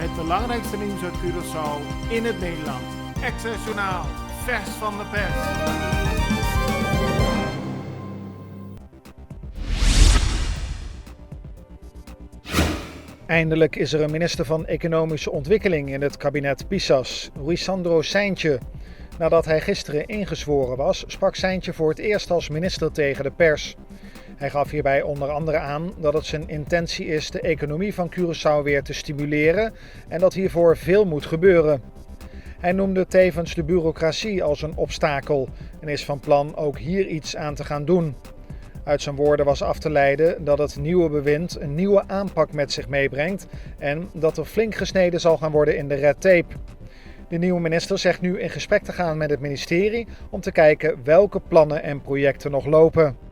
Het belangrijkste nieuws uit Curaçao in het Nederland. Extra Journaal, vers van de pers. Eindelijk is er een minister van Economische Ontwikkeling in het kabinet Pisas, Ruysandro Seintje. Nadat hij gisteren ingezworen was, sprak Seintje voor het eerst als minister tegen de pers. Hij gaf hierbij onder andere aan dat het zijn intentie is de economie van Curaçao weer te stimuleren en dat hiervoor veel moet gebeuren. Hij noemde tevens de bureaucratie als een obstakel en is van plan ook hier iets aan te gaan doen. Uit zijn woorden was af te leiden dat het nieuwe bewind een nieuwe aanpak met zich meebrengt en dat er flink gesneden zal gaan worden in de red tape. De nieuwe minister zegt nu in gesprek te gaan met het ministerie om te kijken welke plannen en projecten nog lopen.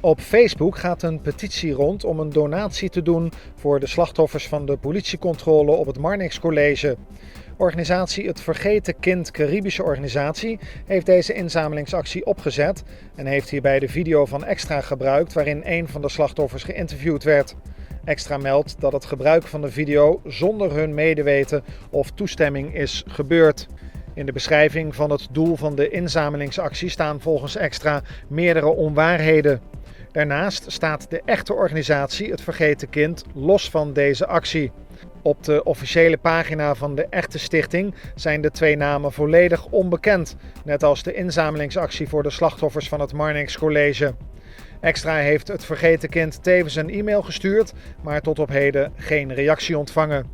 Op Facebook gaat een petitie rond om een donatie te doen voor de slachtoffers van de politiecontrole op het Marnix College. Organisatie Het Vergeten Kind Caribische Organisatie heeft deze inzamelingsactie opgezet en heeft hierbij de video van Extra gebruikt waarin een van de slachtoffers geïnterviewd werd. Extra meldt dat het gebruik van de video zonder hun medeweten of toestemming is gebeurd. In de beschrijving van het doel van de inzamelingsactie staan volgens Extra meerdere onwaarheden. Daarnaast staat de echte organisatie Het Vergeten Kind los van deze actie. Op de officiële pagina van de echte stichting zijn de twee namen volledig onbekend, net als de inzamelingsactie voor de slachtoffers van het Marnix College. Extra heeft Het Vergeten Kind tevens een e-mail gestuurd, maar tot op heden geen reactie ontvangen.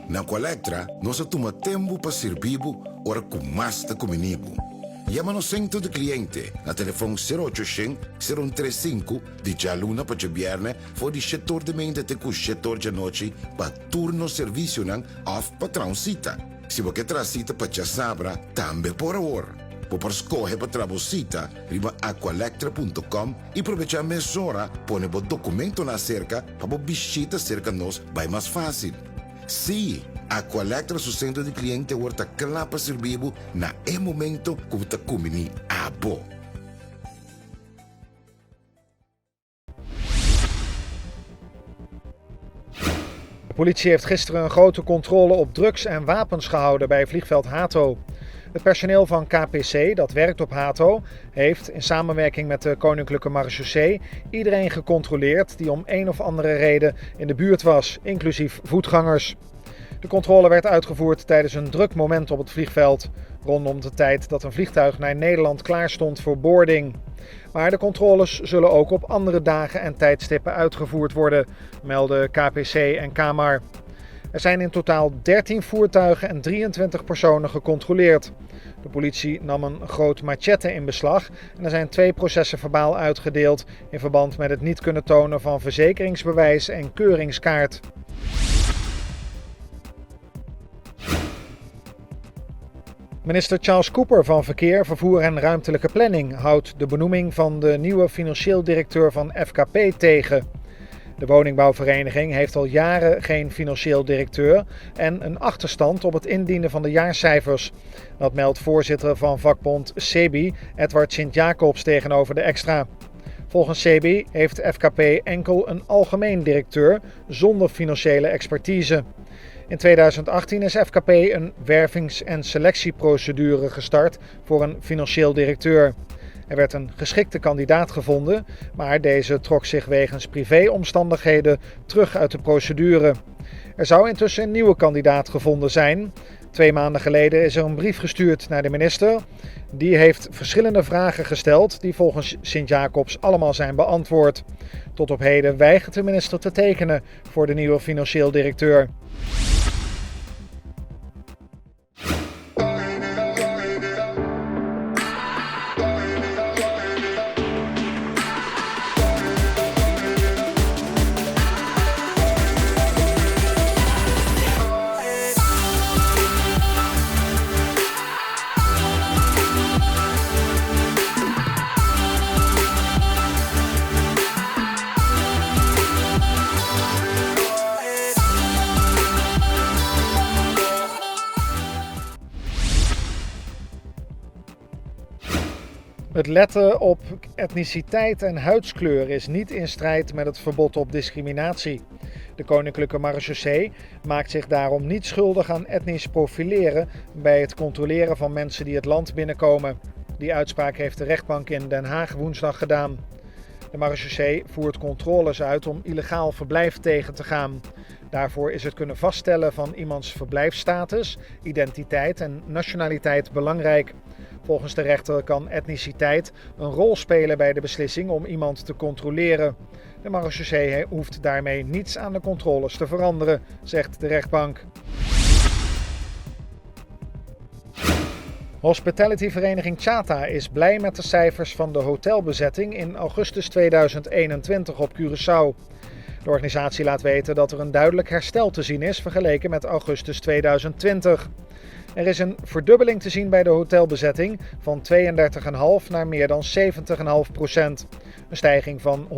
Na Colectra, nós toma tempo para servir ora com mais de comunico. Llama-nos sempre de cliente na telefone 0800-035 de Jaluna para Viernes voor die setor de mente te com setor de noite para turno serviço nan of patrão cita. Se você traz cita para Sabra, também por hora. Por escolher para trabalhar, riba aqualectra.com e aproveitar a mesura, põe o documento na cerca para visita cerca nós vai mais fácil. Sim, Aqualectra, seu centro de cliente, está claro para servir na momento que você come a bo. De politie heeft gisteren een grote controle op drugs en wapens gehouden bij vliegveld Hato. Het personeel van KPC, dat werkt op Hato, heeft in samenwerking met de Koninklijke Marechaussee iedereen gecontroleerd die om een of andere reden in de buurt was, inclusief voetgangers. De controle werd uitgevoerd tijdens een druk moment op het vliegveld, rondom de tijd dat een vliegtuig naar Nederland klaar stond voor boarding. Maar de controles zullen ook op andere dagen en tijdstippen uitgevoerd worden, melden KPC en KMAR. Er zijn in totaal 13 voertuigen en 23 personen gecontroleerd. De politie nam een groot machette in beslag en er zijn 2 processen verbaal uitgedeeld in verband met het niet kunnen tonen van verzekeringsbewijs en keuringskaart. Minister Charles Cooper van Verkeer, Vervoer en Ruimtelijke Planning houdt de benoeming van de nieuwe financieel directeur van FKP tegen. De woningbouwvereniging heeft al jaren geen financieel directeur en een achterstand op het indienen van de jaarcijfers. Dat meldt voorzitter van vakbond SEBI, Edward Sint-Jacobs, tegenover de Extra. Volgens SEBI heeft FKP enkel een algemeen directeur zonder financiële expertise. In 2018 is FKP een wervings- en selectieprocedure gestart voor een financieel directeur. Er werd een geschikte kandidaat gevonden, maar deze trok zich wegens privéomstandigheden terug uit de procedure. Er zou intussen een nieuwe kandidaat gevonden zijn. 2 maanden geleden is er een brief gestuurd naar de minister. Die heeft verschillende vragen gesteld die volgens Sint-Jacobs allemaal zijn beantwoord. Tot op heden weigert de minister te tekenen voor de nieuwe financieel directeur. Het letten op etniciteit en huidskleur is niet in strijd met het verbod op discriminatie. De Koninklijke Marechaussee maakt zich daarom niet schuldig aan etnisch profileren bij het controleren van mensen die het land binnenkomen. Die uitspraak heeft de rechtbank in Den Haag woensdag gedaan. De Marechaussee voert controles uit om illegaal verblijf tegen te gaan. Daarvoor is het kunnen vaststellen van iemands verblijfsstatus, identiteit en nationaliteit belangrijk. Volgens de rechter kan etniciteit een rol spelen bij de beslissing om iemand te controleren. De Marechaussee hoeft daarmee niets aan de controles te veranderen, zegt de rechtbank. Hospitalityvereniging Chata is blij met de cijfers van de hotelbezetting in augustus 2021 op Curaçao. De organisatie laat weten dat er een duidelijk herstel te zien is vergeleken met augustus 2020. Er is een verdubbeling te zien bij de hotelbezetting van 32,5 naar meer dan 70,5%. Een stijging van 116,4%.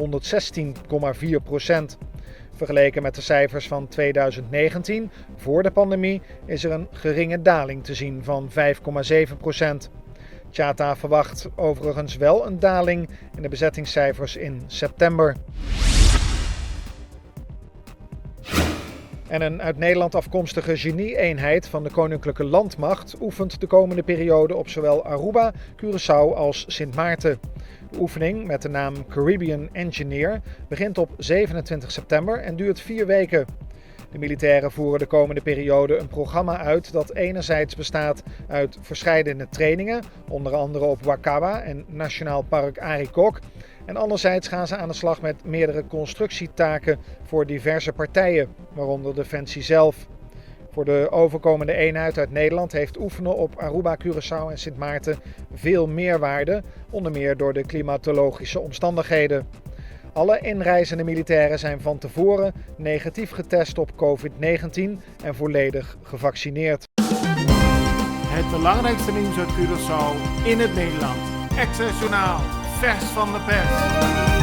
Vergeleken met de cijfers van 2019, voor de pandemie, is er een geringe daling te zien van 5,7%. Chata verwacht overigens wel een daling in de bezettingscijfers in september. En een uit Nederland afkomstige genie-eenheid van de Koninklijke Landmacht oefent de komende periode op zowel Aruba, Curaçao als Sint Maarten. De oefening met de naam Caribbean Engineer begint op 27 september en duurt 4 weken. De militairen voeren de komende periode een programma uit dat enerzijds bestaat uit verscheidene trainingen, onder andere op Wakaba en Nationaal Park Arikok. En anderzijds gaan ze aan de slag met meerdere constructietaken voor diverse partijen, waaronder Defensie zelf. Voor de overkomende eenheid uit Nederland heeft oefenen op Aruba, Curaçao en Sint Maarten veel meerwaarde, onder meer door de klimatologische omstandigheden. Alle inreizende militairen zijn van tevoren negatief getest op COVID-19 en volledig gevaccineerd. Het belangrijkste nieuws uit Curaçao in het Nederland. Access Journaal, vers van de pers.